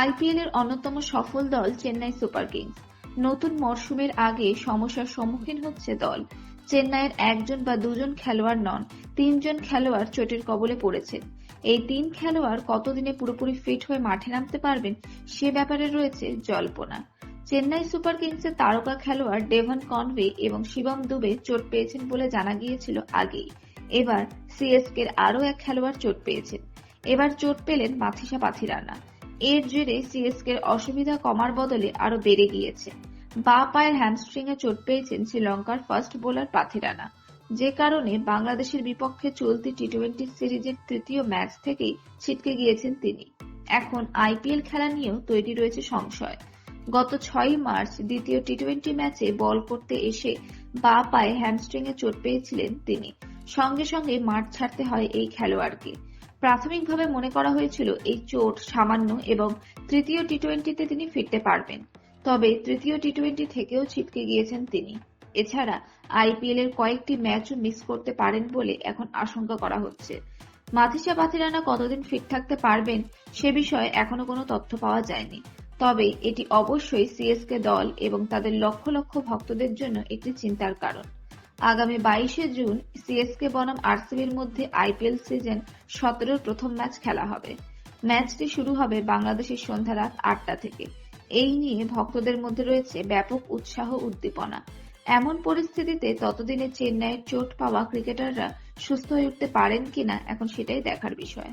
IPL এর অন্যতম সফল দল চেন্নাই সুপার কিংস। নতুন মরশুমের আগে সমস্যার সম্মুখীন হচ্ছে দল। চেন্নাইয়ের একজন বা দুজন খেলোয়াড় নন, 3 জন খেলোয়াড় চোটের কবলে পড়েছেন। এই 3 খেলোয়াড় কতদিনে পুরোপুরি ফিট হয়ে মাঠে নামতে পারবেন সে ব্যাপারে রয়েছে জল্পনা। চেন্নাই সুপার কিংসের তারকা খেলোয়াড় ডেভন কনওয়ে এবং শিবম দুবে চোট পেয়েছেন বলে জানা গিয়েছিল আগেই। এবার সিএসকের আরও এক খেলোয়াড় চোট পেয়েছেন। এবার চোট পেলেন মাথিসা পাথিরানা। এর জেরে সিএসকের অসুবিধা কমার বদলে আরো বেড়ে গিয়েছে। বাঁ পায়ের হ্যামস্ট্রিং এ চোট পেয়েছেন শ্রীলঙ্কার ফাস্ট বোলার পাথিরানা, যে কারণে বাংলাদেশের বিপক্ষে চলতি টি-20 সিরিজের তৃতীয় ম্যাচ থেকেই ছিটকে গিয়েছেন তিনি। এখন আইপিএল খেলা নিয়েও তৈরি রয়েছে সংশয়। গত 6 মার্চ দ্বিতীয় টি-20 ম্যাচে বল করতে এসে বাঁ পায়ে হ্যামস্ট্রিং এ চোট পেয়েছিলেন তিনি। সঙ্গে সঙ্গে মাঠ ছাড়তে হয় এই খেলোয়াড়কে। প্রাথমিকভাবে মনে করা হয়েছিল এই চোট সামান্য এবং তৃতীয় টি-20তে তিনি ফিরতে পারবেন। তবে তৃতীয় টি-20 থেকেও ছিটকে গিয়েছেন তিনি। এছাড়া আইপিএল এর কয়েকটি ম্যাচও মিস করতে পারেন বলে এখন আশঙ্কা করা হচ্ছে। মাথিসা পাথিরানা কতদিন ফিট থাকতে পারবেন সে বিষয়ে এখনো কোনো তথ্য পাওয়া যায়নি। তবে এটি অবশ্যই সিএসকে দল এবং তাদের লক্ষ লক্ষ ভক্তদের জন্য একটি চিন্তার কারণ। আগামী 22শে জুন সিএসকে বনাম আরসিবির মধ্যে আইপিএল সিজন 17-র প্রথম ম্যাচ খেলা হবে। ম্যাচটি শুরু হবে বাংলাদেশের সন্ধ্যা রাত 8টা থেকে। এই নিয়ে ভক্তদের মধ্যে রয়েছে ব্যাপক উৎসাহ উদ্দীপনা। এমন পরিস্থিতিতে ততদিনে চেন্নাইয়ের চোট পাওয়া ক্রিকেটাররা সুস্থ হয়ে উঠতে পারেন কিনা এখন সেটাই দেখার বিষয়।